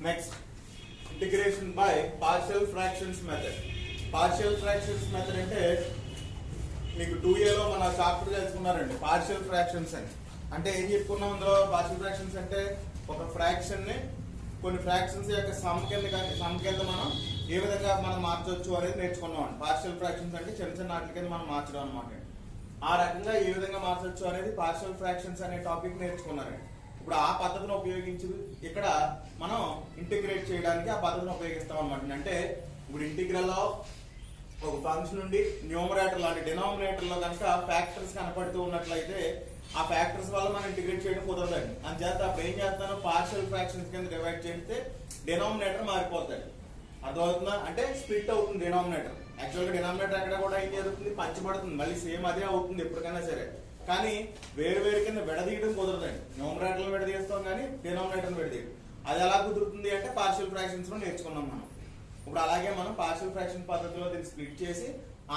Next integration by partial fractions method. Partial fractions method అంటే మీకు 2A లో మన చాప్టర్ తెలుసుకున్నారండి పార్షియల్ ఫ్రాక్షన్స్ అని. అంటే ఏం చెప్పుకున్నాం అందులో? పార్షియల్ ఫ్రాక్షన్స్ అంటే ఒక ఫ్రాక్షన్ ని కొన్ని ఫ్రాక్షన్స్ యొక్క సమ్ కింద మనం ఏ విధంగా మనం మార్చవచ్చు అనేది నేర్చుకున్నాం. పార్షియల్ ఫ్రాక్షన్స్ అంటే చిన్న చిన్న వాటి కింద మనం మార్చడం అనమాట. ఆ రకంగా ఏ విధంగా మార్చవచ్చు అనేది పార్షియల్ ఫ్రాక్షన్స్ అనే టాపిక్ నేర్చుకున్నారండి. ఇప్పుడు ఆ పద్ధతిని ఉపయోగించి ఇక్కడ మనం ఇంటిగ్రేట్ చేయడానికి ఆ పద్ధతిని ఉపయోగిస్తాం అనమాట. అంటే ఇప్పుడు ఇంటిగ్రల్ ఆఫ్ ఒక ఫంక్షన్ నుండి న్యూమరేటర్ లాంటి డినామినేటర్ లో కనుక ఫ్యాక్టర్స్ కనపడుతూ ఉన్నట్లయితే ఆ ఫ్యాక్టర్స్ వల్ల మనం ఇంటిగ్రేట్ చేయడం కుదరదండి. అందుచేత అప్పుడు ఏం చేస్తాను, పార్షియల్ ఫ్రాక్షన్స్ కింద డివైడ్ చేస్తే డినామినేటర్ మారిపోతాయి. అర్థమవుతుందా? అంటే స్ప్లిట్ అవుతుంది డినామినేటర్. యాక్చువల్గా డినామినేటర్ ఎక్కడ కూడా ఏం జరుగుతుంది, పంచబడుతుంది, మళ్ళీ సేమ్ అదే అవుతుంది ఎప్పటికైనా సరే. కానీ వేరు వేరు కింద విడదీయడం కుదరదండి. న్యూమరేటర్లు విడదీస్తాం కానీ డినామినేటర్ని విడదీయడం. అది ఎలా కుదురుతుంది అంటే పార్షియల్ ఫ్రాక్షన్స్ లో నేర్చుకున్నాం మనం. ఇప్పుడు అలాగే మనం పార్షియల్ ఫ్రాక్షన్ పద్ధతిలో దీన్ని స్ప్లిట్ చేసి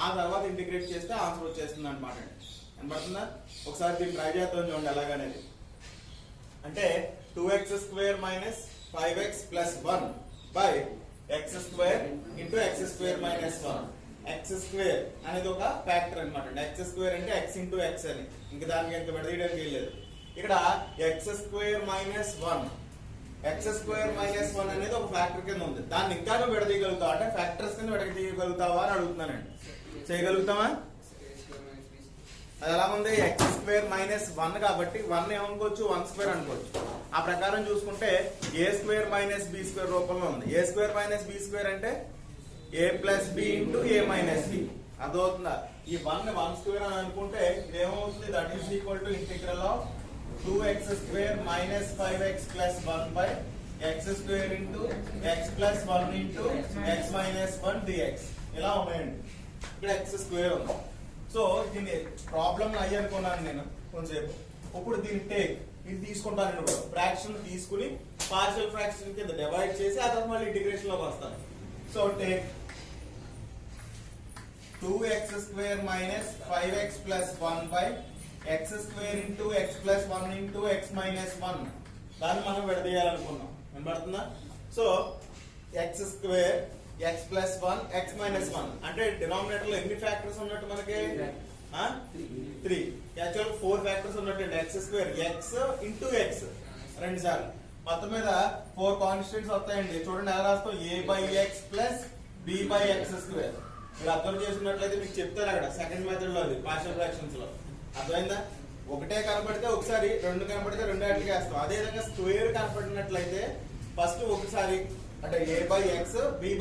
ఆ తర్వాత ఇంటిగ్రేట్ చేస్తే ఆన్సర్ వచ్చేస్తుంది అనమాట. కనబడుతుందా? ఒకసారి దీన్ని ట్రై చేద్దాం చూడండి ఎలాగనేది. అంటే 2x² - 5x + 1 by x² into x² - 1. x² అనేది ఒక ఫ్యాక్టర్ అనమాట. x² అంటే x ఇంటూ x అని, ఇంక దానికి ఎంత విడదీయడానికి లేదు. ఇక్కడ x² - 1 x² - 1 అనేది ఒక ఫ్యాక్టర్ కింద ఉంది. దాన్ని ఇంకా నువ్వు విడదీయగలుగుతావు అంటే ఫ్యాక్టర్స్ కింద విడదీయగలుగుతావా అని అడుగుతున్నానండి. చేయగలుగుతావా? అది ఎలా ఉంది? x² - 1 కాబట్టి 1 ఏమనుకోవచ్చు, 1² అనుకోవచ్చు. ఆ ప్రకారం చూసుకుంటే a² - b² రూపంలో ఉంది. a² - b² అంటే a + b into a - b. అర్థమవుతుందా? ఈ 1 అని అనుకుంటే ఇదేమవుతుంది, that is equal to integral of 2x² - 5x + 1 by x² into x + 1 into x - 1 dx. ఇలా ఉన్నాయండి. ఇక్కడ x² ఉంది. సో దీన్ని ప్రాబ్లం అయ్యి అనుకున్నాను నేను కొంచెంసేపు. ఇప్పుడు దీన్ని టేక్ ఇది తీసుకుంటాను. నేను ఫ్రాక్షన్ తీసుకుని పార్షియల్ ఫ్రాక్షన్ కింద డివైడ్ చేసి ఆ తర్వాత మళ్ళీ ఇంటిగ్రేషన్ లోకి వస్తాను. So take 2x² - 5x + 1 by x² into x + 1 into x - 1. దాన్ని మనం విడదీయాలనుకున్నాం. వినబడుతుందా? సో x² x + 1 x - 1 అంటే డినామినేటర్ లో ఎన్ని ఫ్యాక్టర్స్ ఉన్నట్టు మనకి? 3. యాక్చువల్ 4 ఫ్యాక్టర్స్ ఉన్నట్టు. x² x ఇంటూ x రెండు సార్లు మొత్తం మీద 4 కాన్స్టెంట్స్ వస్తాయండి. చూడండి ఎలా రాస్తాం, a/x + b/x². మీరు అబ్జర్వ్ చేసినట్లయితే మీకు చెప్తారు అక్కడ సెకండ్ మెథడ్ లో, అది పార్షియల్ ఫ్రాక్షన్స్ లో. అర్థమైందా? ఒకటే కనపడితే ఒకసారి, రెండు కనపడితే రెండు వాటికి వేస్తాం. అదే విధంగా స్క్వేర్ కనపడినట్లయితే ఫస్ట్ ఒకసారి అంటే a/x b/².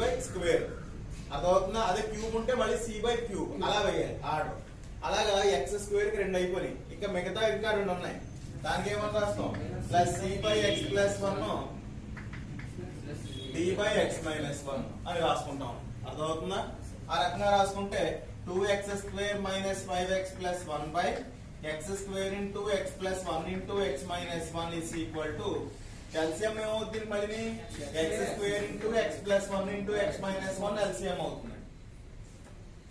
అర్థమవుతుందా? అదే క్యూబ్ ఉంటే మళ్ళీ c/3 అలా వేయాలి ఆర్డర్. అలాగా x² కి 2 అయిపోయినాయి. ఇంకా మిగతా ఇంకా 2 ఉన్నాయి. దానికి ఏమని రాస్తాం, +c/x + 1 d/x - 1 అని రాసుకుంటాం. అర్థమవుతుందా? ఆ రకంగా రాసుకుంటే 2x² - 5x + 1 by x² into x + 1 into x - 1 is equal to LCM ఏమవుతుంది మళ్ళీ x² into x + 1 into x - 1 LCM అవుతుంది.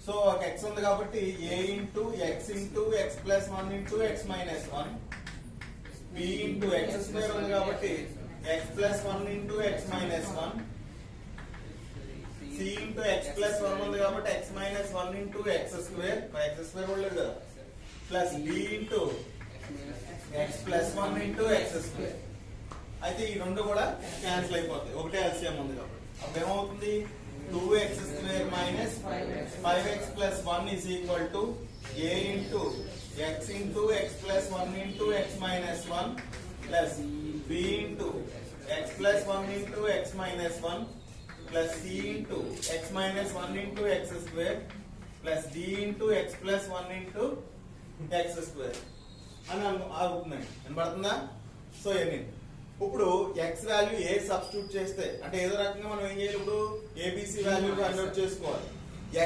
సో ఒక x ఉంది కాబట్టి a into x into x + 1 into x - 1, b into x² ఉంది కాబట్టి x + 1 into x - 1, c into x + 1 ఉంది కాబట్టి x - 1 ఇంటూ x² x² ఉండలేదు కదా, plus b into x + 1 into x². అయితే ఈ రెండు కూడా క్యాన్సిల్ అయిపోతాయి, ఒకటే ఎల్సిఎం ఉంది కాబట్టి. అప్పుడు ఏమవుతుంది, 2x² - 5x + 1 is equal to a into x into x + 1 into x - 1 plus b into x + 1 into x - 1 plus c into x - 1 into x² plus d into x + 1 into x² అని అవుతుందండి. వినపడుతుందా? So ఎన్ని ఇప్పుడు x value ఏ substitute చేస్తే అంటే ఏదో రకంగా మనం ఏం చేయాలి, ఇప్పుడు ABC వాల్యూ కన్వర్ట్ చేసుకోవాలి.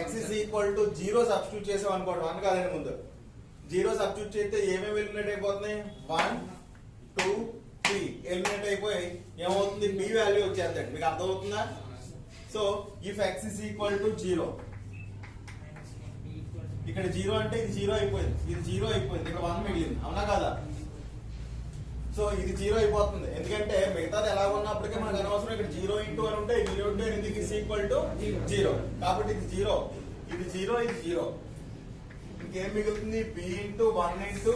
x is equal to 0 substitute చేసాం అనుకోండి, 1 కాదని ముందు 0 సబ్స్టిట్యూట్ చేస్తే ఏమేమి ఎలిమినేట్ అయిపోతున్నాయి, 1 2 3 ఎలిమినేట్ అయిపోయి ఏమవుతుంది, b వాల్యూ వచ్చేద్దండి. మీకు అర్థమవుతుందా? So if x is equal to 0, ఇక్కడ 0 అంటే ఇది 0 అయిపోయింది, ఇది 0 అయిపోయింది, ఇక్కడ 1 మిగిలింది, అవునా కదా? సో ఇది 0 అయిపోతుంది, ఎందుకంటే మిగతాది ఎలా ఉన్నప్పటికీ మనకు అనవసరం. ఇక్కడ 0 ఇంటూ అని ఉంటే 0 ఇంటూ ఎందుకు ఇస్ ఈక్వల్ టు 0, కాబట్టి ఇది 0, ఇది 0, ఇది 0. ఇంకేం మిగులుతుంది? b into 1 into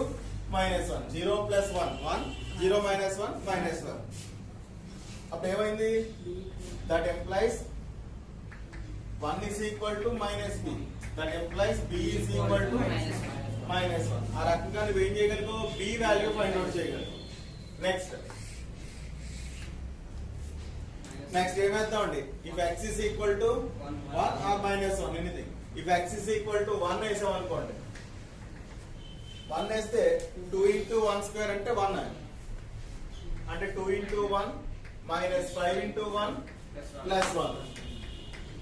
-1, 0 plus 1 1, 0 minus 1 -1. అప్పుడు ఏమైంది? That employees 1 is equal to -b, that implies b is equal to -1. ఆ రకంగా నువ్వు ఏం చేయగలవు? b వాల్యూ ఫైండ్ అవుట్ చేయగలవు. నెక్స్ట్ ఏమేద్దామండి? If x is equal to 1 or -1, anything. If x is equal to 1 వేసాం అనుకోండి, 1 వేస్తే 2 into 1 స్క్వేర్ అంటే 1, అంటే 2 into 1 minus 5 into 1 plus 1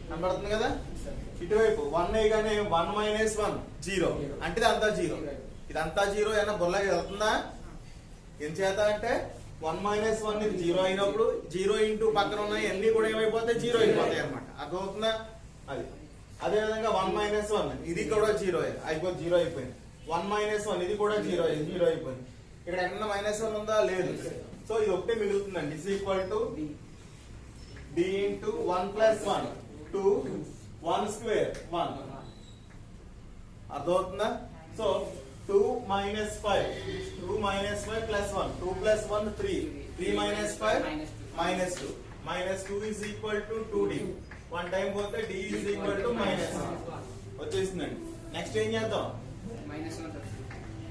కనబడుతుంది కదా. ఇటువైపు 1 వేయగానే 1 minus 1 0, అంటే ఇదంతా 0, ఇదంతా 0. ఏమన్నా బుల్లగా వెళ్తుందా? ఏం చేత అంటే 1 minus 1 ఇది 0 అయినప్పుడు 0 ఇంటూ పక్కన ఉన్నాయి అన్ని కూడా ఏమైపోతాయి? 0 అయిపోతాయి అనమాట. అర్థమవుతుందా? అది అదే విధంగా 1 minus 1 ఇది కూడా 0 అయిపోయింది, 0 అయిపోయింది. 1 minus 1 ఇది కూడా 0 అయిపోయింది. ఇక్కడ ఎక్కడన్నా -1 ఉందా? లేదు. సో ఇది ఒకటే మిగులుతుందండి. Is equal to b into 1 plus 1 2, 1 square 1. అర్థమవుతుందా? So 2 minus 5, 2 minus 5 plus 1, 2 plus 1 3, 3 minus 5 -2, -2 is equal to 2d. 1 time పోతే d is equal to -1 వచ్చేసిందండి. నెక్స్ట్ ఏం చేద్దాం?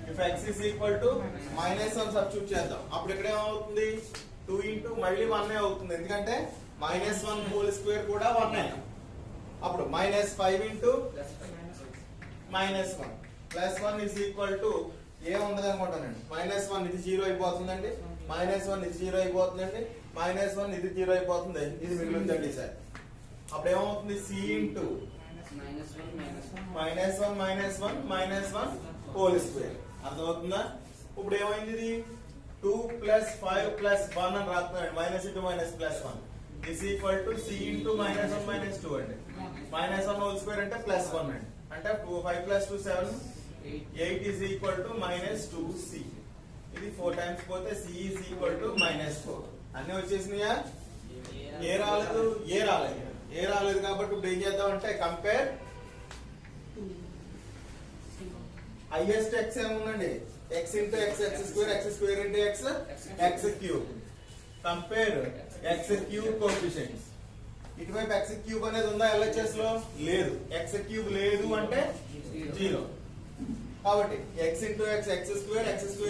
If x is equal to -1 substitute చేద్దాం. అప్పుడు ఇక్కడ ఏమవుతుంది? 2 ఇంటూ మళ్ళీ 1 అవుతుంది, ఎందుకంటే -1 హోల్ స్క్వేర్ కూడా 1. అప్పుడు -5 into -1 plus 1 is equal to ఏముండదు అనుకుంటానండి, -1 ఇది 0 అయిపోతుందండి, -1 ఇది 0 అయిపోతుందండి, -1 ఇది 0 అయిపోతుంది, ఇది మిగులుతుందండి సార్. అప్పుడు ఏమవుతుంది? c into -1 whole square. అర్థమవుతుందా? ఇప్పుడు ఏమైంది? ఇది 2 ప్లస్ 5 ప్లస్ 1 అని రాస్తున్నాడు, minus into minus plus 1 is equal to c into -1 -2 అండి. -1 హోల్ స్క్వేర్ అంటే +1 అండి, అంటే 5 plus 2 7, 8 is equal to -2c. ఇది 4 టైమ్స్ పోతే c is equal to -4. అన్నీ వచ్చేసినాయా? ఏ రాలేదు కాబట్టి ఇప్పుడు ఏం చేద్దాం అంటే కంపేర్ హైయెస్ట్ x ఏముందండి? x into x, x square into x cube. Compare x cube coefficients. ఇటువైపు x cube అనేది ఉందా LHS లో? లేదు. x cube లేదు అంటే 0. కాబట్టి x into x, x square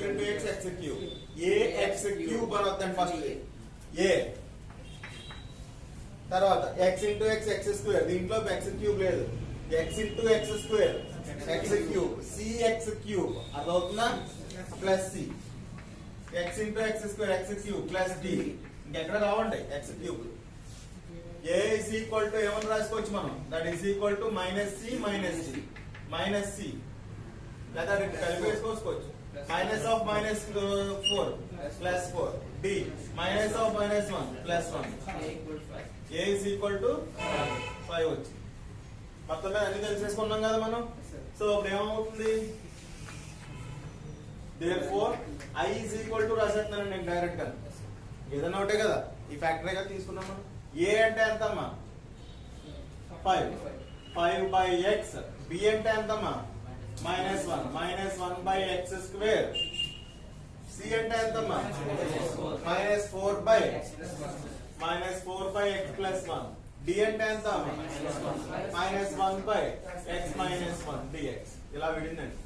into x, x cube. x cube అని వద్దండి ఫస్ట్. a తర్వాత x into x, x square, దీంట్లో x cube లేదు. x into x square, x cube, cx cube. అదవుతుందా? Plus c. x into x square, x cube plus d. ఇంకెక్కడ రావండి x cube. a is equal to ఏమని రాసుకోవచ్చు మనం? That is equal to -c -c లేదా కలిపేసుకోవచ్చు. -4 plus 4 d -1 plus 1 a is equal to 5 వచ్చి మొత్తం మీద అన్ని తెలిసేసుకున్నాం కదా మనం. సో ఇప్పుడు ఏమవుతుంది? therefore I is equal to రాసేస్తున్నాను నేను డైరెక్ట్ గా, ఏదైనా ఒకటే కదా, ఈ ఫ్యాక్టరీ గా తీసుకున్నాం మనం. a అంటే ఎంతమ్మా? 5 by x. b అంటే ఎంతమ్మా? -1 by x square. c అంటే ఎంతమ్మా? -4 by x plus 1. d అంటే ఎంత? -1 by x minus 1 dx. ఇలా విడిందండి.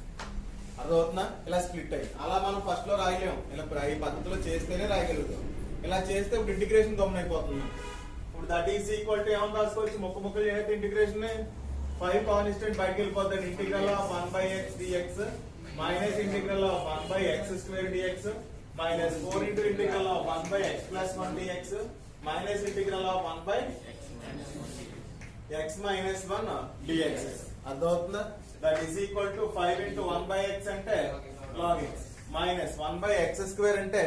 అర్థమవుతుందా? ఇలా స్ప్లిట్ అయ్యి అలా మనం ఫస్ట్ లో రాయలేము, ఇలా ఈ పద్ధతిలో చేస్తేనే రాయగలుగుతాం. ఇలా చేస్తే ఇప్పుడు ఇంటిగ్రేషన్ గమనం అయిపోతుంది. ఇప్పుడు దట్ ఈస్ ఈక్వల్ టు ఏమని రాసుకోవచ్చు? ముక్కలు చేస్తే ఇంటిగ్రేషన్ 5 కాన్స్టెంట్ బయటకు వెళ్ళిపోతుంది. Integral of 1 by x dx minus integral of 1 by x square dx minus 4 into integral of 1 by x plus 1 dx minus integral of 1 by x minus 1 dx. అర్థమవుతుందా? That is equal to 5 into 1 by x అంటే log x minus 1 by x square అంటే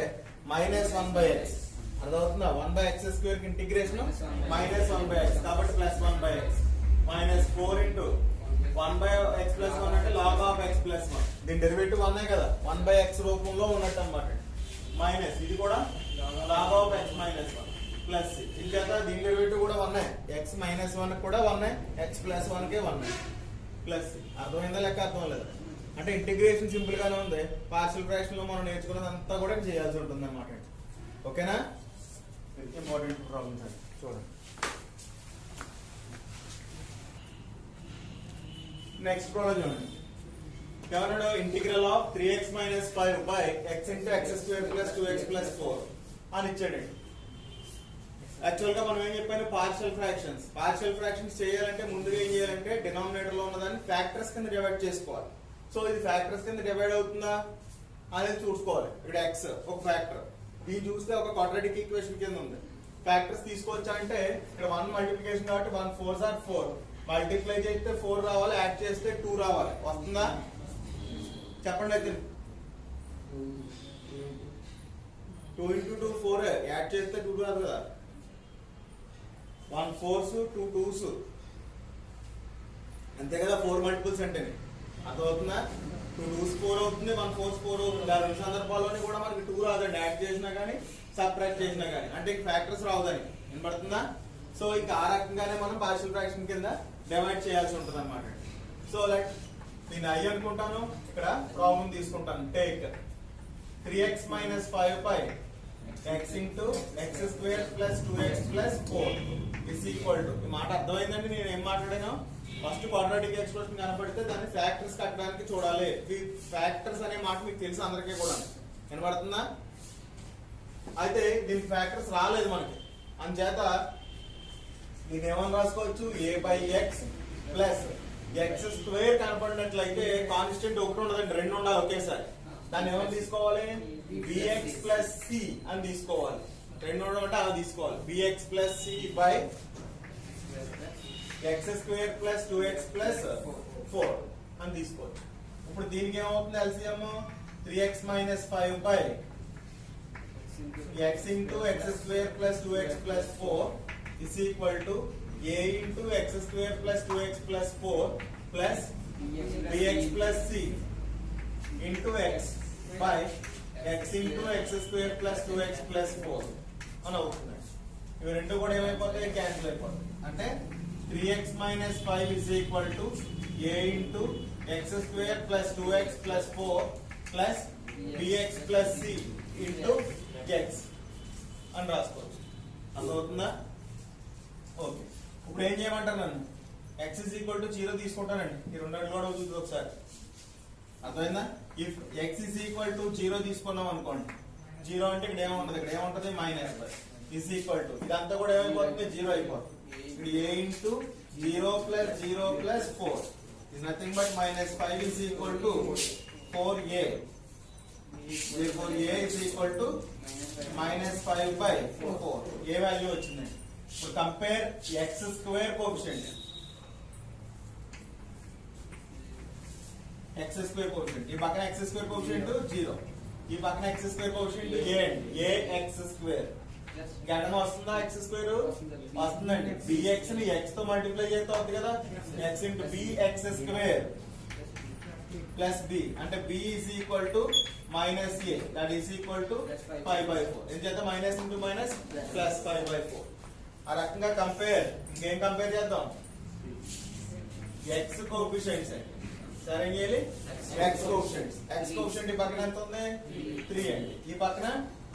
-1 by x. అర్థమవుతుందా? 1 by x square కి integration -1 by x కాబట్టి +1 by x minus 4 into 1 by x plus 1 అంటే log of x plus 1. దీని derivative 1 కదా, 1 by x రూపంలో ఉన్నట్టు అన్నమాట. మైనస్ ఇది కూడా log of x minus 1 plus ఇంకేత దీని డెరివేటివ్ కూడా 1 x minus 1 కూడా 1 x plus 1 కి 1 ప్లస్ అర్థమైందా లెక్క అర్థం లేదు అంటే ఇంటిగ్రేషన్ సింపుల్ గానే ఉంది పార్షియల్ ఫ్రాక్షన్ లో మనం నేర్చుకున్నదంతా కూడా చేయాల్సి ఉంటుంది అన్నమాట ఓకేనా ఇంపార్టెంట్ ప్రాబ్లమ్స్ అండి చూడండి నెక్స్ట్ ప్రాబ్లం చూడండి ఏమన్నాడు integral of 3x minus 5 by x into x square plus 2x plus 4 అని ఇచ్చాడండి యాక్చువల్ గా మనం ఏం చెప్పాను పార్షియల్ ఫ్రాక్షన్స్ చేయాలంటే ముందుగా ఏం చేయాలంటే డినామినేటర్ లో ఉన్నదాన్ని ఫ్యాక్టర్స్ కింద డివైడ్ చేసుకోవాలి సో ఇది ఫ్యాక్టర్స్ కింద డివైడ్ అవుతుందా అనేది చూసుకోవాలి ఇక్కడ x ఒక ఫ్యాక్టర్ దీన్ని చూస్తే ఒక క్వాడ్రాటిక్ ఈక్వేషన్ కింద ఉంది ఫ్యాక్టర్స్ తీసుకోవచ్చా అంటే ఇక్కడ 1 మల్టిప్లికేషన్ కాబట్టి 1 4s are 4 మల్టిప్లై చేస్తే 4 రావాలి యాడ్ చేస్తే 2 రావాలి వస్తుందా చెప్పండి అయితే 2 into 2 4 యాడ్ చేస్తే 2 రాదు కదా 1 4s 2 2s అంతే కదా 4 మల్టిపుల్స్ అంటే అర్థమవుతుందా 2 2s 4 అవుతుంది 1 4s 4 అవుతుంది ఆ రెండు సందర్భాల్లోని కూడా మనకి 2 రాదండి యాడ్ చేసినా కానీ సబ్ట్రాక్ట్ చేసినా కానీ అంటే ఫ్యాక్టర్స్ రావుదని వినపడుతుందా సో ఇంకా ఆ రకంగానే మనం పార్షియల్ ఫ్రాక్షన్ కింద డివైడ్ చేయాల్సి ఉంటుంది అనమాట సో లైక్ దీన్ని I అనుకుంటాను ఇక్కడ ప్రాబ్లం తీసుకుంటాను take 3x minus 5 by x into x square plus 2x plus 4 is equal to ఈ మాట అర్థమైందండి నేను ఏం మాట్లాడాను ఫస్ట్ క్వాడ్రాటిక్ ఎక్స్ప్రెషన్ కనపడితే దాన్ని ఫ్యాక్టర్స్ కట్టడానికి చూడాలి ఈ ఫ్యాక్టర్స్ అనే మాట మీకు తెలుసు అందరికీ కూడా వినపడుతుందా అయితే దీనికి ఫ్యాక్టర్స్ రాలేదు మనకి అందుచేత దీన్ని ఏమని రాసుకోవచ్చు a by x plus x square కనపడినట్లయితే కాన్స్టెంట్ ఒకటి ఉండదండి రెండు ఉండాలి ఒకేసారి దాన్ని ఏమని తీసుకోవాలి bx ప్లస్ c అని తీసుకోవాలి రెండు ఉండమంటే అలా తీసుకోవాలి bx plus c by x square plus 2x plus 4 అని తీసుకోవచ్చు ఇప్పుడు దీనికి ఏమవుతుంది LCM 3x minus 5 by x into x square plus 2x plus 4 is equal to a into x square plus 2x plus 4 plus bx plus c into x by x into x square plus 2x plus 4 అని అవుతుంది ఇవి రెండు కూడా ఏమైపోతాయి cancel అయిపోతాయి అంటే 3x minus 5 is equal to a into x square plus 2x plus 4 plus bx plus c into x అని రాసుకోవచ్చు అర్థమవుతుందా ఓకే ఇప్పుడు ఏం చేయమంటారు నన్ను x is equal to 0 తీసుకుంటానండి ఈ రెండు కూడా చూద్దాం ఒకసారి అర్థమైందా if x is equal to 0 తీసుకున్నాం అనుకోండి 0 అంటే ఇక్కడ ఏముంటది ఇక్కడ ఏముంటది minus by is equal to ఇదంతా కూడా ఏమైపోతుంది 0 అయిపోతుంది ఇక్కడ a into 0 plus 0 plus 4 is nothing but minus 5 is equal to 4a therefore a is equal to minus 5 by 4 a value వచ్చిందండి ఇప్పుడు కంపేర్ x స్క్వేర్ కోఎఫిషియంట్ ఈ పక్కన x స్క్వేర్ కోఎఫిషియంట్ 0 ఈ పక్కన x స్క్వేర్ కోఎఫిషియంట్ a అండి ax square గణన వస్తుందా x square వస్తుందండి bx ని x తో మల్టిప్లై చేస్తే అవుతుంది కదా x into bx square plus b అంటే b is equal to minus a that is equal to 5 by 4 ఎందుచేత minus into minus plus 5 by 4 ఆ రకంగా కంపేర్ ఇంకేం కంపేర్ చేద్దాం x కోఎఫిషియంట్స్ సరే చేయాలి x కోఎఫిషియంట్ ఈ పక్కన ఎంత ఉంది 3 అండి ఈ పక్కన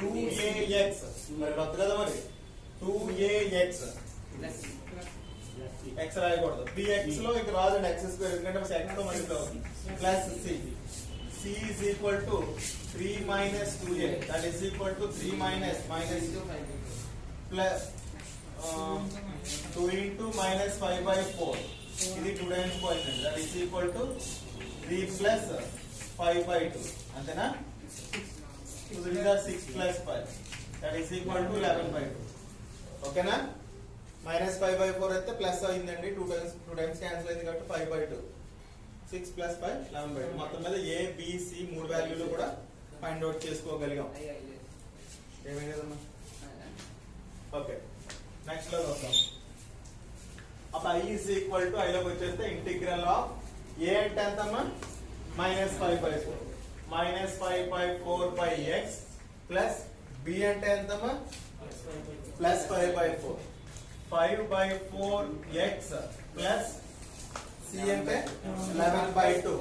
2ax మరి రద్దు కదా మరి 2ax x రాయకూడదు bx లో ఇక్కడ రాదండి x స్క్వేర్ ఎందుకంటే x తో మల్టిప్లై అవుతుంది plus c is equal to 3 minus 2a that is equal to 3 minus 2 plus 2 into minus 5 by 4 ఇది 2 times coefficient that is equal to 3 plus 5 by 2 అంతేనా so these are 6 plus 5 that is equal to 11 by 2 ఓకేనా minus 5 by 4 అయితే plus అయిందండి 2 times cancel అయింది కాబట్టి 5 by 2 6 plus 5 11 by 2 మొత్తం మీద a b c మూడు వాల్యూలు కూడా ఫైండ్ అవుట్ చేసుకోగలిగాం ఏమైందమ్మా ఓకే నెక్స్ట్ లో వస్తాం అప్పుడు i is equal to i లోకి వచ్చేస్తే ఇంటిగ్రల్ ఆఫ్ a అంటే ఎంతమ్మా -5 by 4 -5 by 4 by x plus b అంటే ఎంతమ్మా ప్లస్ 5/4 5/4 x ప్లస్ సి అంటే 11/2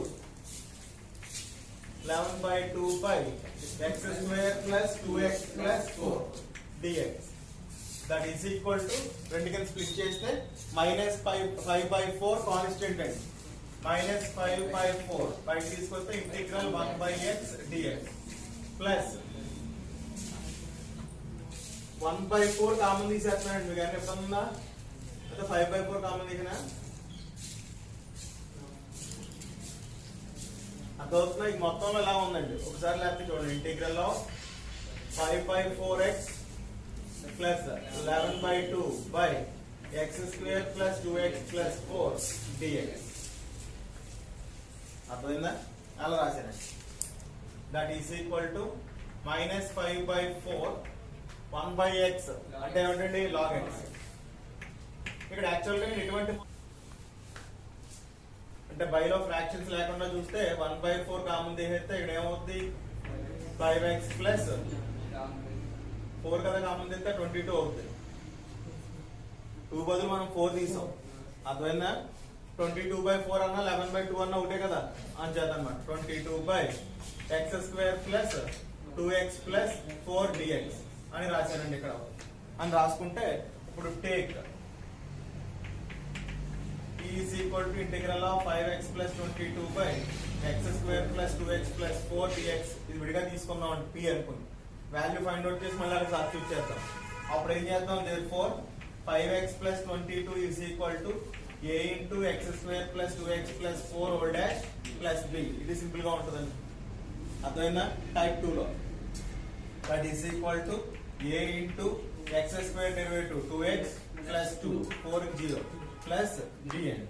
11/2 by x square plus 2x plus 4 dx that is equal to రెండు కింద స్ప్లిట్ చేస్తే -5/4 కాన్స్టెంట్ అండి -5/4 బయట తీసుకొస్తే integral 1/x dx plus 1/4 common తీసేస్తున్నానండి మీకు ఎప్పుడు ఉందా అంటే 5/4 కామన్ తీసినా అర్థమవుతుందా ఈ మొత్తంలో ఎలా ఉందండి ఒకసారి లేకపోతే చూడండి integral of 5/4x plus 11/2 by x square plus 2x plus 4 dx అర్థమైందా అలా రాశానండి that is equal to -5/4 1/x అంటే ఏమిటండి log x ఇక్కడ యాక్చువల్గా నేను ఎటువంటి అంటే బైలో ఫ్రాక్షన్స్ లేకుండా చూస్తే 1/4 కామన్ తీసేస్తే ఇక్కడ ఏమవుతుంది 5x ప్లస్ 4 కదా కామన్ తీస్తే 22 అవుతుంది 2 బదులు మనం 4 తీసాం అర్థమైందా 22/4 అన్నా 11/2 అన్నా ఒకటే కదా అని చేద్దాం 22/x square plus 2x plus 4 dx అని రాశానండి ఇక్కడ అని రాసుకుంటే ఇప్పుడు take is equal to integral of 5x plus 22 by x square plus 2x plus 4 dx ఇది విడిగా తీసుకుందాం అంటే p అనుకుంది వాల్యూ ఫైండ్ అవుట్ చేసి మళ్ళీ అక్కడ సబ్స్టిట్యూట్ చేద్దాం అప్పుడు ఏం చేద్దాం therefore 5x plus 22 is equal to a into x square plus 2x plus 4 whole dash plus b ఇది సింపుల్ గా ఉంటుందండి అర్థమైందా టైప్ 2 లో that is equal to a into x square derivative 2x plus 2 4 0 plus dn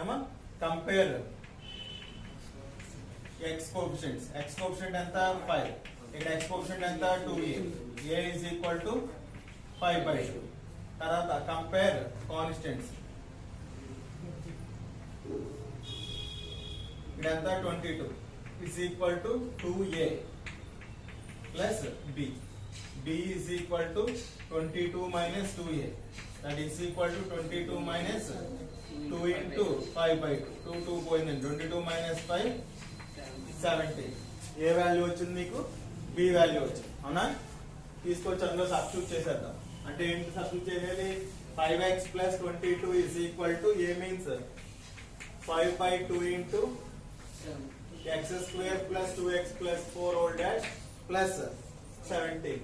ఏమా compare x coefficient ఎంత 5 ఇక్కడ x coefficient ఎంత 2a a is equal to 5/2 తర్వాత కంపేర్ కాన్స్టెంట్స్ ఇక్కడ ఎంత 22 is equal to 2a plus b b is equal to 22 minus 2a that is equal to 22 minus 2 into 5/2 2 పోయిందండి 22 minus 5 70 ఏ value వచ్చింది మీకు b value వచ్చింది అవునా తీసుకొచ్చి అందులో సబ్స్టిట్యూట్ చేసేద్దాం అంటే ఏంటి సబ్స్టిట్యూట్ చేసేది 5x plus 22 is equal to a means 5/2 into x square plus 2x plus 4 whole dash plus 17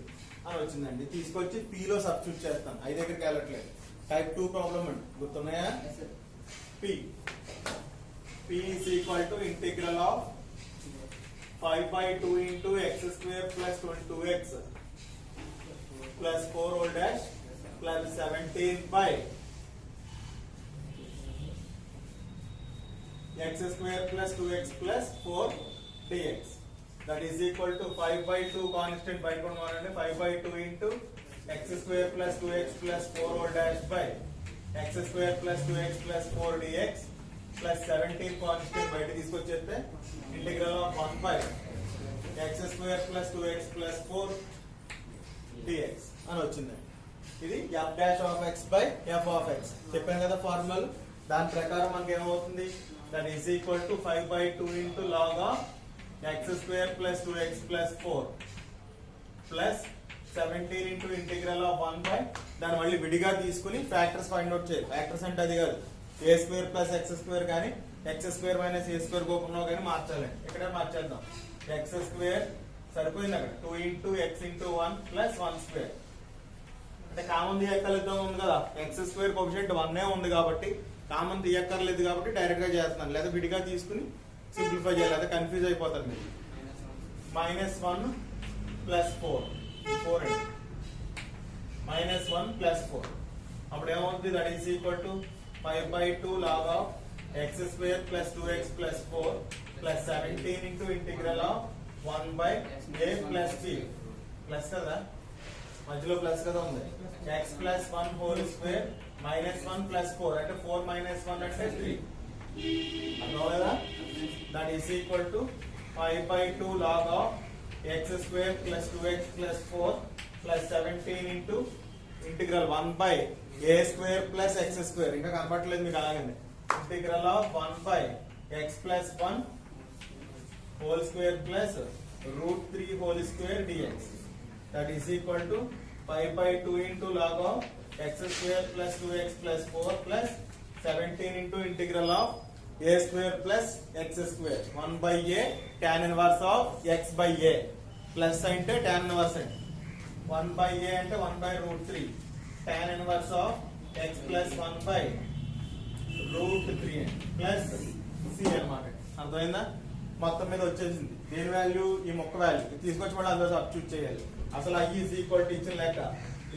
అని వచ్చిందండి తీసుకొచ్చి p లో సబ్స్టిట్యూట్ చేస్తాం ఐ దగ్గరికి వెళ్ళట్లేదు టైప్ 2 ప్రాబ్లం అండి గుర్తున్నాయా p is equal to integral of 5/2 into x square plus 22x plus 4 whole dash plus 17 by x square plus 2x plus 4 dx that is equal to 5/2 constant by 5/2 into x square plus 2x plus 4 whole dash by x square plus 2x plus 4 dx plus 17 constant బయట తీసుకొచ్చేస్తే integral of 1 by x square plus 2x plus 4 dx అని వచ్చింది ఇది f dash of x by f of x చెప్పాను కదా formula దాని ప్రకారం మనకి ఏమవుతుంది that is equal to 5/2 into log of x square plus 2x plus 4 plus 17 into integral of 1 by దాన్ని మళ్ళీ విడిగా తీసుకుని ఫ్యాక్టర్స్ ఫైండ్ అవుట్ చేయాలి ఫ్యాక్టర్స్ అంటే అది కాదు a square plus x square కానీ x square minus a square కోపంలో కానీ మార్చాలి ఇక్కడ మార్చేద్దాం x square సరిపోయింది అక్కడ 2 into x into 1 plus 1 square అంటే కామన్ తీయక్కర్లేదు ఉంది కదా x square కోఎఫిషియంట్ 1 ఉంది కాబట్టి కామన్ తీయక్కర్లేదు కాబట్టి డైరెక్ట్ గా చేస్తున్నాను లేదా విడిగా తీసుకుని సింప్లిఫై చేయాలి లేదా కన్ఫ్యూజ్ అయిపోతారు మీరు -1 plus 4 అండి -1 plus 4 అప్పుడు ఏమవుతుంది that is equal to 5/2 log of x square plus 2x plus 4 plus 17 into integral of 1 by a plus b plus కదా మధ్యలో ప్లస్ కదా ఉంది x plus 1 whole square -1 plus 4 అంటే 4 minus 1 అంటే 3 అర్థమవుతుందా that is equal to 5/2 log of x square plus 2x plus 4 plus 17 into integral 1 by a square plus x square. ఇంకా కనపడలేదు మీకు అలాగండి. Integral of 1 by x plus 1 whole square plus root 3 whole square dx. That is equal to 5 by 2 into log of x square plus 2x plus 4 plus 17 into integral of a square plus x square 1 by a tan inverse of x by a plus అంటే tan inverse అంటే 1 by a అంటే 1 by root 3 tan inverse of x plus 1 by root 3 plus c అన్నమాట. అర్థమైందా? మొత్తం మీద వచ్చేసింది. దేని value? ఈ మొక్క వాల్యూ తీసుకొచ్చి మళ్ళీ అందులో సబ్స్టిట్యూట్ చేయాలి. అసలు i ఈజ్ ఈక్వల్ టు ఇచ్చిన లెక్క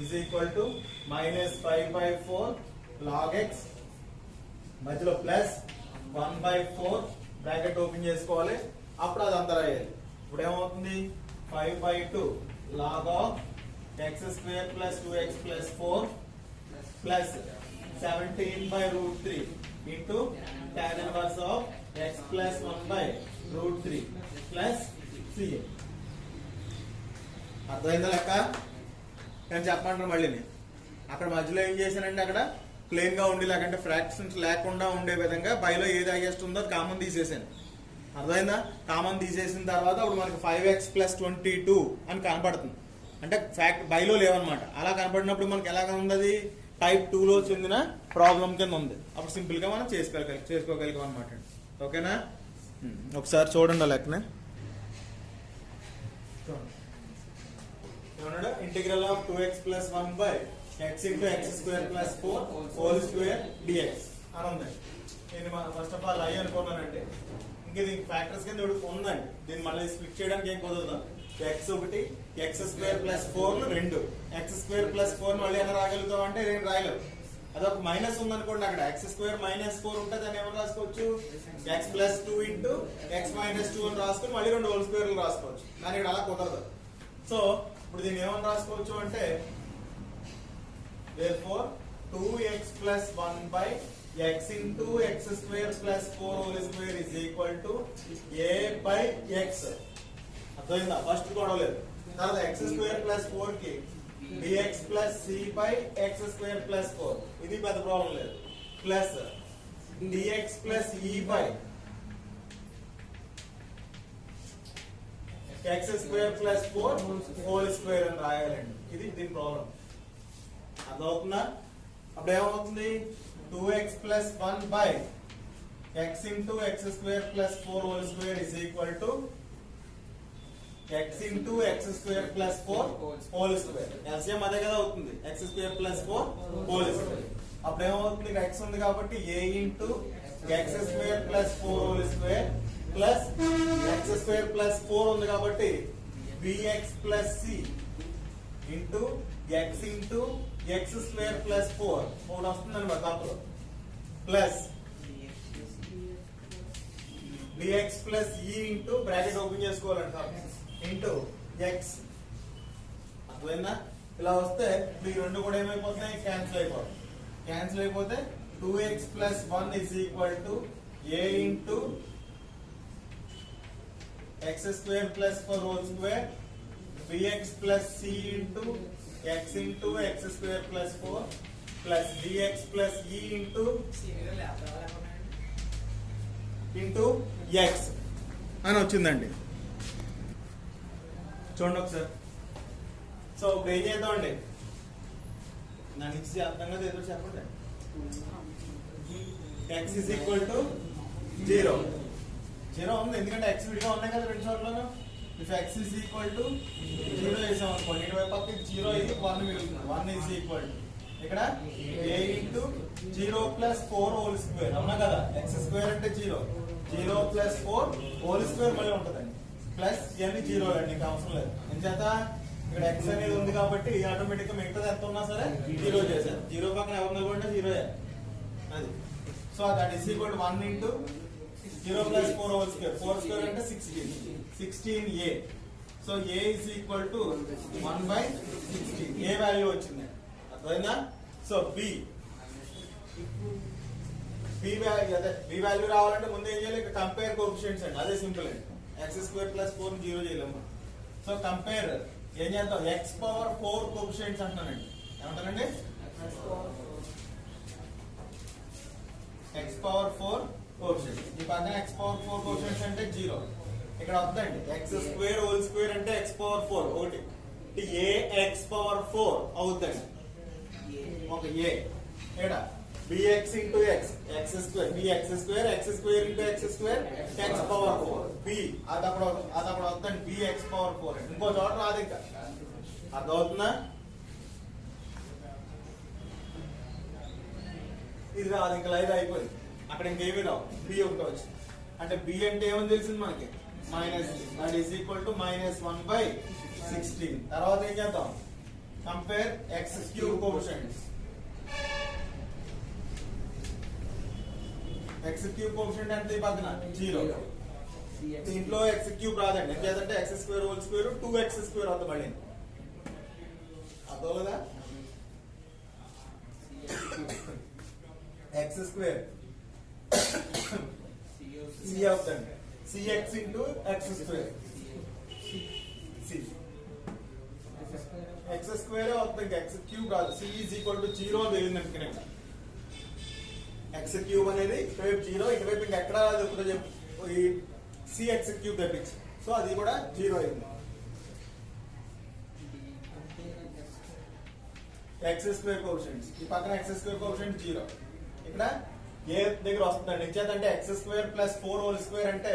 is equal to -5/4 log x మధ్యలో ప్లస్ 1/4 బ్రాకెట్ ఓపెన్ చేసుకోవాలి. అప్పుడు అది అంతా రాయాలి. ఇప్పుడు ఏమవుతుంది? 5/2 log of x square plus 2x plus 4 plus 17 by root 3 into tan inverse of x plus 1 by root 3 plus c. అర్థమైందా లెక్క? నేను చెప్పమంటాను మళ్ళీ. అక్కడ మధ్యలో ఏం చేశానంటే అక్కడ ప్లేన్ గా ఉండి లేకంటే ఫ్రాక్షన్స్ లేకుండా ఉండే విధంగా బైలో ఏది హైయెస్ట్ ఉందో కామన్ తీసేసాను. అర్థమైందా? కామన్ తీసేసిన తర్వాత అప్పుడు మనకి 5x plus 22 అని కనపడుతుంది. అంటే ఫ్యాక్ట్ బైలో లేవన్నమాట. అలా కనపడినప్పుడు మనకి ఎలాగా ఉంది? టైప్ 2 లో చెందిన ప్రాబ్లం కింద ఉంది. అప్పుడు సింపుల్ గా మనం చేసుకోగలిగాం అనమాట. ఓకేనా? ఒకసారి చూడండి లెక్కనే. Integral of 2x plus 1 by x into x square plus 4 whole square dx అని ఉంది. నేను ఫస్ట్ ఆఫ్ ఆల్ ఐ అనుకున్నానండి. ఇంకా దీనికి ఫ్యాక్టర్స్ కింద ఉందండి. దీన్ని మళ్ళీ స్ప్లిట్ చేయడానికి ఏం కుదరదు. x ఒకటి x square plus 4 2 x square plus 4 మళ్ళీ ఎలా రాగలుగుతాం అంటే నేను రాయలేవు. అదొక మైనస్ ఉందనుకోండి. అక్కడ x స్క్వేర్ -4 ఉంటే దాన్ని ఏమని రాసుకోవచ్చు? x plus 2 into x minus 2 అని రాసుకుని మళ్ళీ 2 హోల్ స్క్వేర్లు రాసుకోవచ్చు. కానీ ఇక్కడ అలా కుదరదు. సో ఇప్పుడు దీన్ని ఏమని రాసుకోవచ్చు అంటే therefore 2x plus 1 by x into x square plus 4 whole square is equal to a by x. అర్థమైందా? ఫస్ట్ గొడవలేదు. తర్వాత x square plus 4 కి dx plus c by x square plus 4 ఇది పెద్ద ప్రాబ్లం లేదు. Plus dx plus e by x square plus 4 whole square అని రాయాలండి. ఇది దీని problem. అదవుతుందా? అప్పుడు ఏమవుతుంది? 2x plus 1 by x into x square plus 4 whole square is equal to x into x square plus 4 whole square. LCM అదే కదా అవుతుంది. x square plus 4 whole square. అప్పుడు ఏమవుతుంది? x ఉంది కాబట్టి a into x square plus 4 whole square plus x square plus 4 ఉంది కాబట్టి bx plus c into x into x square plus 4 ఒకటి వస్తుంది అనమాట తప్పదు. Plus dx plus e into bracket open చేసుకోవాలంట ఇంటూ x. అర్థమైందా? ఇలా వస్తే ఈ రెండు కూడా ఏమైపోతున్నాయి? క్యాన్సిల్ అయిపోతాయి. క్యాన్సిల్ అయిపోతే 2x plus 1 is equal to a into x square plus 4 whole square bx plus c into x into x square plus 4 plus dx plus e into x అని వచ్చిందండి. చూడండి ఒకసారి. సో ఇప్పుడు ఏం చేద్దామండి? నాకు ఇచ్చి అర్థం కదా ఏదో చెప్పండి. x is equal to 0 ఉంది. ఎందుకంటే x విడిగా ఉన్నాయి కదా రెండు చోట్లను. if x is equal to 0 వేసాం అనుకోండి, ఇటువైపు పక్కకి 0 ఇది 1 మిగులుతుంది. 1 is equal to ఇక్కడ a into 0 plus 4 whole square అవునా కదా? x square అంటే 0 plus 4 whole square మళ్ళీ ఉంటుందండి. ప్లస్ ఇవన్నీ 0 అండి, ఇంకా అవసరం లేదు. ఎంచేత ఇక్కడ x అనేది ఉంది కాబట్టి ఆటోమేటిక్ గా మిగతా ఎంత ఉన్నా సరే 0 చేశారు. 0 పక్కన ఎవరు నిలబడినా 0 అది. So that is equal to 1 into 0 plus 4 whole square. 4 square అంటే 16a. So a is equal to 1 by 16. a value వచ్చింది. అర్థమైందా? సో b వాల్యూ రావాలంటే ముందు ఏం చేయాలి? కంపేర్ కోఎఫిషియెంట్స్ అండి. అదే సింపుల్ అండి. x square plus 4 0 చేయలేము. సో కంపేర్ ఏం చేద్దాం, ఎక్స్ పవర్ 4 కోఎఫిషియెంట్స్ అంటున్నానండి. ఏమంటానండి, ఎక్స్ పవర్ 4 కోఎఫిషియెంట్స్. ఈ పక్కన ఎక్స్ పవర్ 4 కోఎఫిషియెంట్స్ అంటే 0. ఇక్కడ వద్దండి, ఎక్స్ స్క్వేర్ హోల్ స్క్వేర్ అంటే ఎక్స్ పవర్ 4 ఒకటి, ఏ ఎక్స్ పవర్ 4 అవుతుందండి ఒక ఏ. ఇక్కడ bx into X, X square, bx square, X square into x square, X power 4 b. అదప్పుడు వద్దండి, bx పవర్ 4. ఇంకో చోట రాదు ఇంకా. అర్థమవుతుందా? ఇది రాదు ఇంకా, లైవ్ అయిపోయింది. అక్కడ ఇంకేమీ రావు, బి ఒకటి వచ్చి. అంటే బి అంటే ఏమని తెలిసింది మనకి, minus, that is equal to -1/16. తర్వాత ఏం చేద్దాం, compare X cube coefficients. X cube coefficient అంటే పక్కన 0. దీంట్లో ఎక్స్ క్యూబ్ రాదండి, ఎందుకంటే X square whole square 2x square అవుతుంది మళ్ళీ. అర్థం కదా, ఎక్స్ స్క్వేర్ సి అవుతుంది, CX into x square, X square అవుతుంది, ఎక్స్ క్యూబ్ కాదు. సి ఈజ్ ఈక్వల్ టు 0 అని తెలియదు. ఎక్స్ క్యూబ్ అనేది ఇటువైపు 0, ఇటువైపు ఇంకెక్కడ ఇప్పుడు చెప్పు, ఈ సి ఎక్స్ క్యూబ్ తెప్పించి, సో అది కూడా 0 అయింది. ఎక్స్ స్క్వేర్ కోఎఫిషియెంట్స్, ఈ పక్కన ఎక్స్ స్క్వేర్ కోఎఫిషియెంట్ 0. ఇక్కడ ఏ దగ్గర వస్తుందండి, ఇచ్చేదంటే x square plus 4 whole square అంటే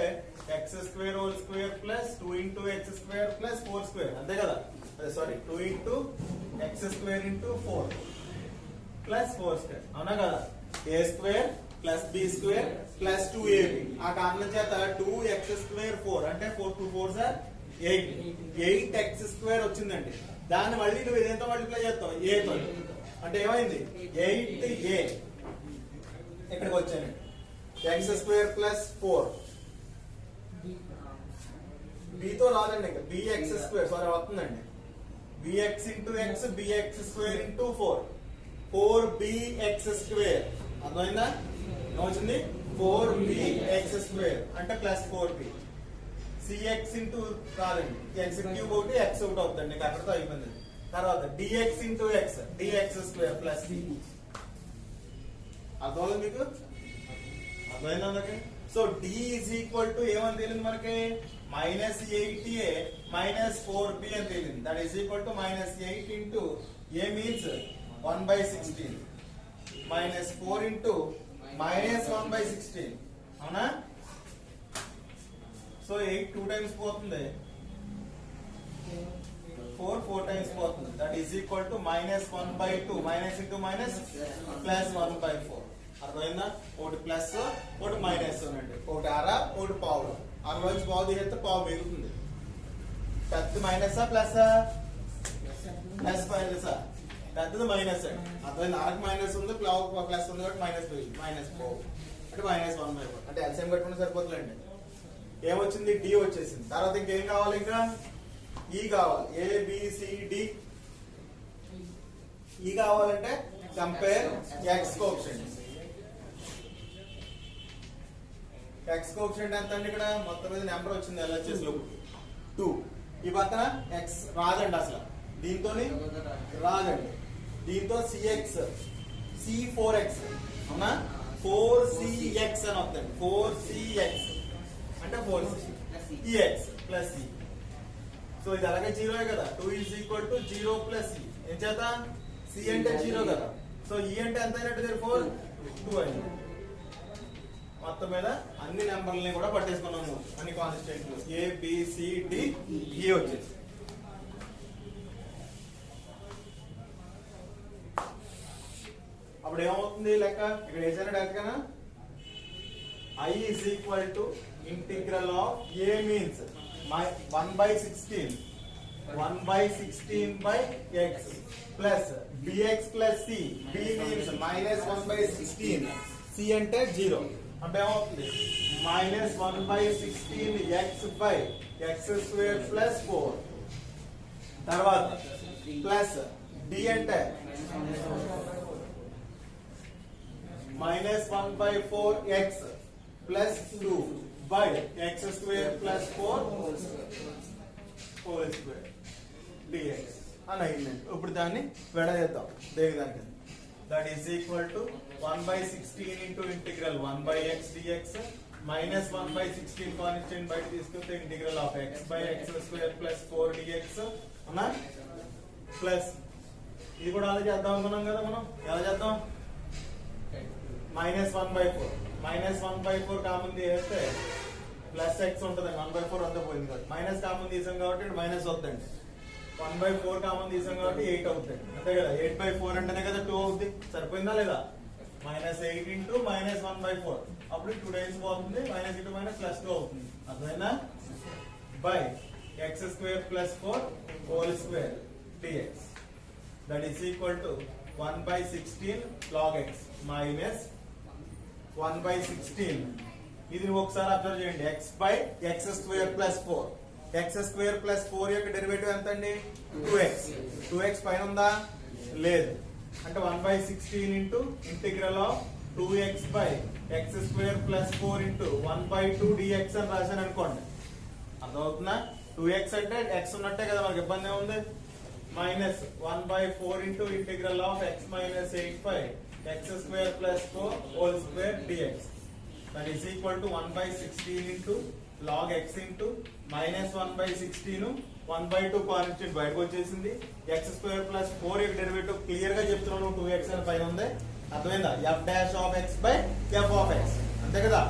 x square whole square plus 2 into x square plus 4 square, అంతే కదా. అదే sorry, 2 into x square into 4 plus 4 square, అవునా కదా. A square plus b square plus 2ab. ఆ కారణం చేత 2x స్క్వేర్ 4 అంటే 4 2 4 సార్ 8, 8x స్క్వేర్ వచ్చిందండి. దాన్ని మళ్ళీ నువ్వు ఇదేంతో మల్టిప్లై చేస్తావు, a తో. అంటే ఏమైంది, 8a. ఇక్కడికి వచ్చాను, ఎక్స్ స్క్వేర్ ప్లస్ 4, బితో రాదండి ఇంకా, బిఎక్స్ స్క్వేర్ సారీ వస్తుందండి, b x into x, b x square into 4, 4bx square. అర్థమైందా, ఏమొచ్చింది, 4bx స్క్వేర్ అంటే ప్లస్ 4b. సిఎక్స్ ఇంటూ రాదండి, ఎక్స్ క్యూబ్ ఒకటి ఎక్స్ ఒకటి అవుతుంది, నీకు అక్కడితో అయిపోయింది. తర్వాత d x into x, d x square plus b. అర్థమైంది మీకు, అర్థమైంది అందరికి. So d is equal to ఏమని తెలియదు మనకి, -8a - 4b అని తెలియదు. That is equal to -8 into a means 1/16 -4 into -1/16, అవునా. సో 8 2 టైమ్స్ పోతుంది, 4 4 టైమ్స్ పోతుంది. That is equal to -1/2, minus into minus plus 1/4. అర్థమైందా, ఒకటి ప్లస్ ఒకటి మైనస్ అనండి, ఒకటి అర ఒకటి పావు. అరలోంచి పావు తీసేస్తే పావు మిగులుతుంది. పెద్ద మైనస్ ప్లస్ ప్లస్ మైనస్, పెద్దది మైనస్ అండి. అర్థమైంది, అరకు మైనస్ ఉంది, ప్లస్ ఉంది కాబట్టి మైనస్ పావు అంటే -1/4. అంటే ఎల్సిఎం కట్టుకుంటే సరిపోతుందండి. ఏమొచ్చింది, డి వచ్చేసింది. తర్వాత ఇంకేం కావాలి, ఇంకా ఈ కావాలి, ఏబిసిడి. ఈ కావాలంటే compare X coefficients. X coefficient ఎంత అండి, ఇక్కడ మొత్తం మీద నెంబర్ వచ్చింది LHS లో 2. ఈ పక్కన ఎక్స్ రాదండి అసలు, దీంతో రాదండి. దీంతో సిఎక్స్ C4x, అవునా, 4cx అని వస్తుంది. 4cx అంటే 4c ex plus c. So ఇది అలాగే 0 కదా, 2 is equal to 0 plus c. ఏం చేత, c అంటే 0 కదా, సో e అంటే ఎంత అయినట్టు, 2 అయింది. మొత్తం మీద అన్ని నెంబర్లని కూడా పట్టేసుకున్నాము, అన్ని కాన్స్టిట్యూయెంట్లు ABCDE వచ్చేసి. అప్పుడు ఏమవుతుంది లెక్క, ఇక్కడ వేసాను లెక్కన, I is equal to integral of A means 1/16 by x plus bx plus c. B means -1/16, c అంటే 0. అంటే ఏమవుతుంది, -1/16 x by x square plus 4. తర్వాత ప్లస్ d అంటే -1/4x plus 2 by x square plus 4 whole square d x అని అయిందండి. ఇప్పుడు దాన్ని విడదీద్దాం దేనికి that is equal to 1/16 into integral 1/x dx minus 1/16 constant బయట తీసుకుంటే integral of x/x² plus 4 dx అన్నా ప్లస్ ఇది కూడా అలా చేద్దాం అనుకున్నాం కదా మనం. ఎలా చేద్దాం? -1/4 కామన్ తీసేస్తే ప్లస్ ఎక్స్ ఉంటుంది. 1/4 అంతా పోయింది కాబట్టి మైనస్ కామన్ తీసాం కాబట్టి మైనస్ వద్దండి. 1/4 కామన్ తీసాం కాబట్టి 8 అవుతుంది అంతే కదా. 8/4 అంటేనే కదా 2 అవుతుంది. సరిపోయిందా లేదా? -8 ఇంటూ -1/4 అప్పుడు 2 టైమ్స్ పోతుంది. మైనస్ ఇంటూ మైనస్ ప్లస్ 2 అవుతుంది. అర్థమైందా? By x² plus 4 whole square dx that is equal to 1/16 log x minus 1/16 ఇది ఒకసారి అబ్జర్వ్ చేయండి. x/x² ప్లస్ 4 x² ప్లస్ 4 యొక్క డెరివేటివ్ ఎంత అండి? 2x పైన ఉందా? లేదు. అంటే 1/16 into integral of 2x/x² plus 4 into 1/2 dx అని రాశాను అనుకోండి. అర్థమవుతుందా? 2x అంటే x ఉన్నట్టే కదా, మనకి ఇబ్బంది ఏముంది? Minus 1/4 into integral of x minus 8/x² plus 4 whole square dx that is equal to 1/16 into log x into minus 1/16 1/2 constant బయటకు వచ్చేసింది. x² ప్లస్ 4 యొక్క డెరివేటివ్ క్లియర్ గా చెప్తున్నాను 2x అని పైన ఉంది. అర్థమైందా? f dash of x by f of x అంతే కదా.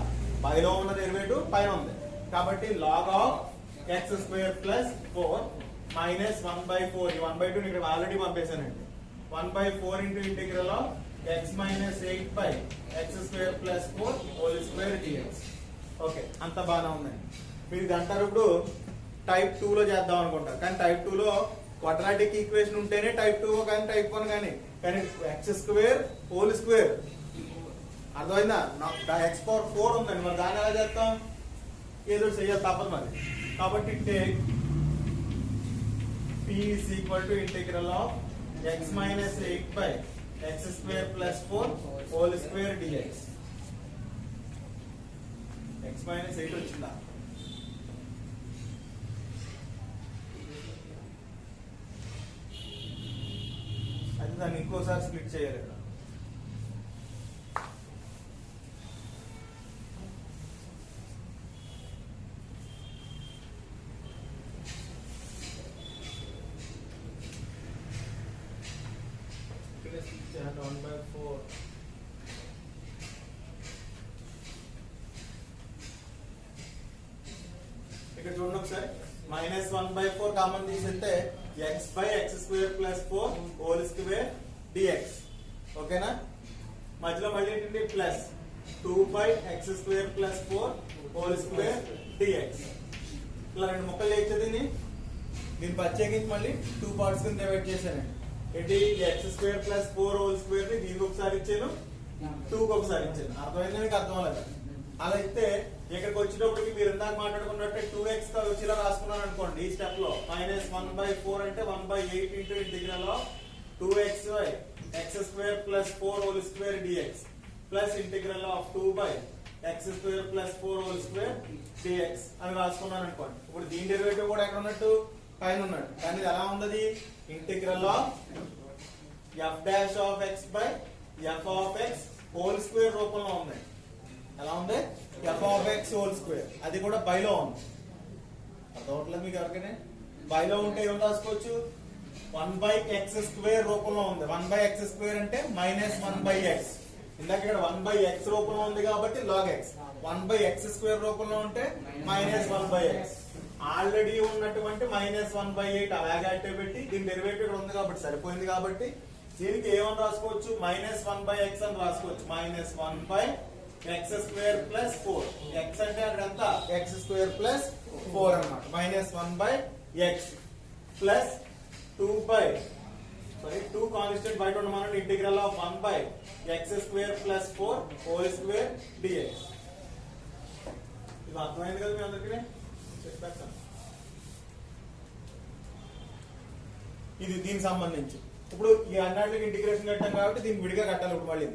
పైలో ఉన్న డెరివేటివ్ పైన ఉంది కాబట్టి log of x² plus 4 minus 1/4 ఈ 1/2 ఇక్కడ ఆల్రెడీ పంపేశానండి. 1/4 into integral of x minus 8/x² plus 4 whole square dx. Okay, అంత బాగానే ఉందండి. మీరు ఇది అంటారు ఇప్పుడు టైప్ 2 లో చేద్దాం అనుకుంటారు. కానీ టైప్ 2 లో క్వాడ్రాటిక్ ఈక్వేషన్ ఉంటేనే టైప్ 2 కానీ టైప్ 1 కానీ x² హోల్ స్క్వేర్ అర్థమైందా? x⁴ ఉందండి. మరి దాన్ని ఎలా చేస్తాం? ఏదో చెయ్యాలి తప్పదు మరి. కాబట్టి take p is equal to integral of x minus 8/x² plus 4 whole square dx. x minus 8 వచ్చిందా? అది దాన్ని ఇంకోసారి స్ప్లిట్ చేయాలి. ఇక్కడ చూడండి ఒకసారి. -1/4 కామన్ తీసేస్తే x/x² plus 4 whole square dx ఓకేనా. మధ్యలో మళ్ళీ ఏంటంటే plus 2/x² plus 4 whole square dx. ఇలా రెండు ముక్కలు చేసేది దీన్ని ప్రత్యేకించి మళ్ళీ 2 పార్ట్స్ కింద డివైడ్ చేశానండి. ఏంటి? x² ప్లస్ 4 హోల్ స్క్వేర్ ని దీనికి ఒకసారి ఇచ్చాను, 2 కి ఒకసారి ఇచ్చాను. అర్థమైంది? మీకు అర్థం అవ్వలేదు. అలా అయితే ఇక్కడికి వచ్చేటప్పటికి మీరు ఇందాక మాట్లాడుకున్నట్టే 2x వచ్చేలా రాసుకున్నాను అనుకోండి. ఈ స్టెప్ లో -1/4 అంటే 1/8 into integral of 2x/x² plus 4 whole square dx plus integral of 2/x² plus 4 whole square dx అని రాసుకున్నాను అనుకోండి. ఇప్పుడు దీని డెరివేటివ్ కూడా ఎక్కడ ఉన్నట్టు? పైన ఉన్నట్టు. కానీ ఇది ఎలా ఉంది? Integral of f dash of x by f of x whole square రూపంలో ఉంది. ఎలా ఉంది? f of x whole square. అది కూడా బైలో ఉంది. అర్థమవుట్లేదు మీకు ఎవరికైనా? బైలో ఉంటే ఏం రాసుకోవచ్చు? 1/x² రూపంలో ఉంది. 1/x² అంటే -1/x. ఇందాక ఇక్కడ 1/x రూపంలో ఉంది కాబట్టి log x. 1/x² రూపంలో ఉంటే -1/x. ఆల్రెడీ ఉన్నటువంటి -1/8 అలాగే పెట్టి దీని డెరివేటివ్ ఇక్కడ ఉంది కాబట్టి సరిపోయింది. కాబట్టి దీనికి ఏమని రాసుకోవచ్చు? -1/x అని రాసుకోవచ్చు. -1/x² ప్లస్ 4 x అంటే అక్కడ ఎంత? x² ప్లస్ 4 అన్నమాట. -1/x ప్లస్ 2 కాన్స్టెంట్ బయట ఉండమని integral of 1/x² plus 4 whole square dx. ఇది అర్థమైంది కదా మీ అందరికీ? చెప్పేస్తాను. ఇది దీనికి సంబంధించి ఇప్పుడు ఈ అన్నిటికి ఇంటిగ్రేషన్ కట్టాం కాబట్టి దీనికి విడిగా కట్టాలి. ఇప్పుడు మళ్ళీ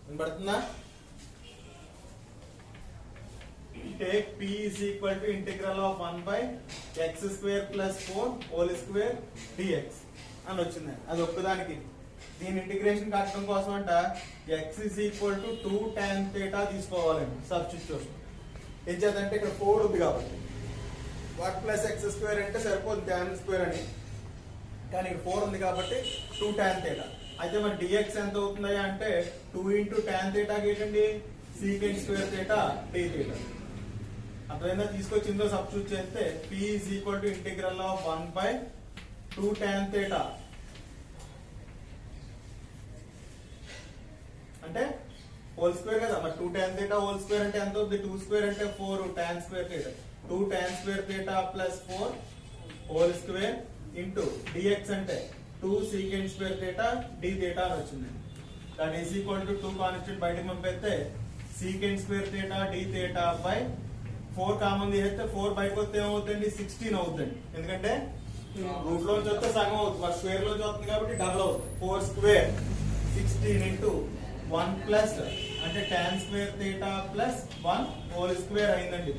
వినపడుతుందా? Take p is equal to integral of 1 by x square plus 4 whole square dx అని వచ్చింది. అది ఒక్కదానికి దీని ఇంటిగ్రేషన్ కట్టడం కోసం అంట x is equal to 2 tan theta తీసుకోవాలండి సబ్స్టిట్యూషన్. ఏం చేద్దంటే ఇక్కడ 4 ఉంది కాబట్టి 1 ప్లస్ x స్క్వేర్ అంటే సరిపోతుంది tan స్క్వేర్ అని, కానీ ఇక్కడ 4 ఉంది కాబట్టి 2 tan theta. అయితే మరి dx ఎంత అవుతుంది అంటే 2 into tan theta ఏంటండి secant square theta d theta. అర్థమైందా? తీసుకొచ్చి ఇందులో సబ్స్టిట్యూట్ చేస్తే p is equal to integral of 1 by 2 tan theta అంటే హోల్ స్క్వేర్ కదా, మరి 2 tan theta హోల్ స్క్వేర్ అంటే ఎంత అవుతుంది? 2 స్క్వేర్ అంటే 4 tan square theta, 2 tan square theta plus 4 whole square into dx అంటే 2 secant square theta d theta అని వచ్చింది. That is equal to 2 constant బయటకు పంపిస్తే secant square theta d theta by 4 common తీసేస్తే 4 బయటకు వస్తే ఏమవుతుంది? 16 అవుతుంది. ఎందుకంటే రూట్ లోంచి వస్తే సగం అవుతుంది, మరి స్క్వేర్ లోంచి వస్తుంది కాబట్టి డబుల్ అవుతుంది. 4 స్క్వేర్ 16 ఇంటూ 1 ప్లస్ అంటే tan square theta plus 1 whole square అయిందండి.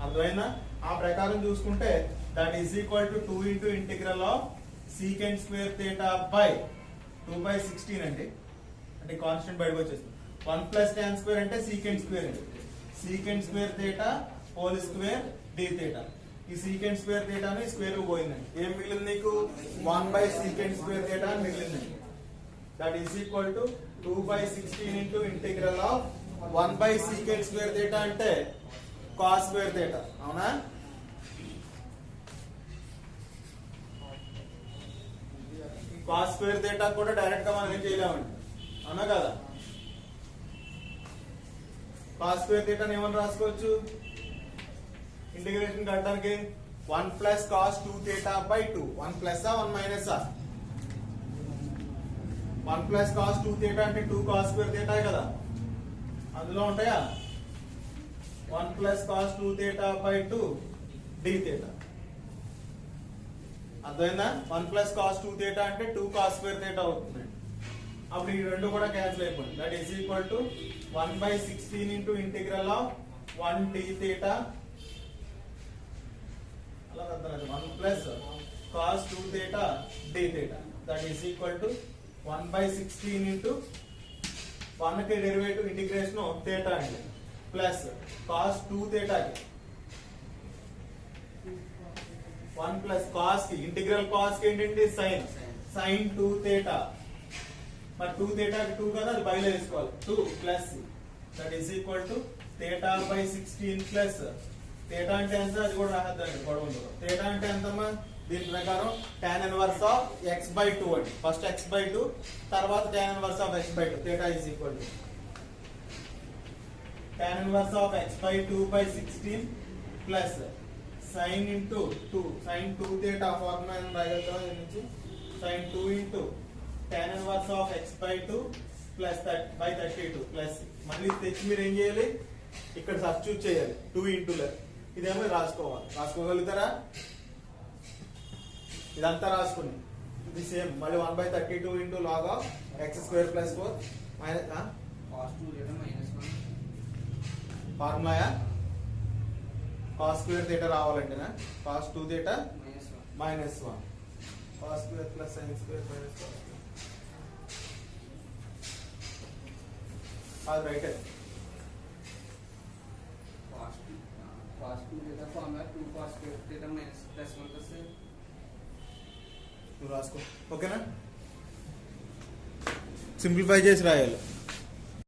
అర్థమైందా? ఆ ప్రకారం చూసుకుంటే that is equal to 2 into integral of secant square theta by 2 by 16 అండి. అంటే కాన్స్టెంట్ బయటకు వచ్చేస్తుంది. 1 ప్లస్ tan స్క్వేర్ అంటే secant స్క్వేర్ అండి. secant square theta whole square d theta. ఈ secant స్క్వేర్ theta ని స్క్వేర్ పోయిందండి. ఏం మిగిలింది నీకు? 1 బై secant స్క్వేర్ theta అని మిగిలిందండి. That is equal to 2 by 16 into integral of 1 by secant square theta అంటే cos స్క్వేర్ theta. అవునా? cos స్క్వేర్ theta కూడా డైరెక్ట్ గా మనం ఏం చేయలేమండి, అవునా కదా? cos స్క్వేర్ theta ని ఏమని రాసుకోవచ్చు ఇంటిగ్రేషన్ కట్టడానికి? 1 plus cos 2 theta by 2. 1 plus 1 minus 1 plus cos 2 theta అంటే 2 cos స్క్వేర్ theta కదా, అందులో ఉంటాయా? 1 plus cos 2 theta by 2 d theta. అర్థమైందా? 1 ప్లస్ cos 2 theta అంటే 2 cos స్క్వేర్ theta అవుతుంది. అప్పుడు ఈ రెండు కూడా క్యాన్సిల్ అయిపోయింది. That is equal to 1 by 16 into integral of 1 d theta అలా రాద్దాం. 1 plus cos 2 theta d theta. That is equal to 1 by 16 into 1 కి డెరివేటివ్ ఇంటిగ్రేషన్ theta అండి ప్లస్ cos 2 theta కి 1 ప్లస్ cos కి ఇంటిగ్రల్ cos కి ఏంటండి? sin 2 theta. మరి 2 theta కి 2 కదా, అది బయలు వేసుకోవాలి. 2 plus that is equal to theta by 16 plus theta అంటే ఎంత? అది కూడా రాద్దాం గొడవ. theta అంటే ఎంతమ్మా? దీని ప్రకారం tan inverse of x by 2 అండి. ఫస్ట్ x బై 2 తర్వాత tan inverse of x by 2. theta is equal to tan inverse of x by 2 by 16 plus sin into 2 sin 2 theta formula రాయగలుగుతాం. దీని నుంచి sin 2 into tan inverse of x by 2 plus by 32 plus మళ్ళీ తెచ్చి మీరు ఏం చేయాలి? ఇక్కడ substitute చేయాలి. 2 ఇంటూ ఇదేమో రాసుకోవాలి. రాసుకోగలుగుతారా? ఇదంతా రాసుకుని ఇది సేమ్ మళ్ళీ 1 by 32 into log of x square plus 4 minus formula cos square theta రావాలంటేనా? cos 2 theta minus 1 cos square plus sin square minus 1. అది right. cos 2 theta formula 2 cos square theta minus plus 1 వస్తే నువ్వు రాసుకో. ఓకేనా? Simplify చేసి రాయాలి.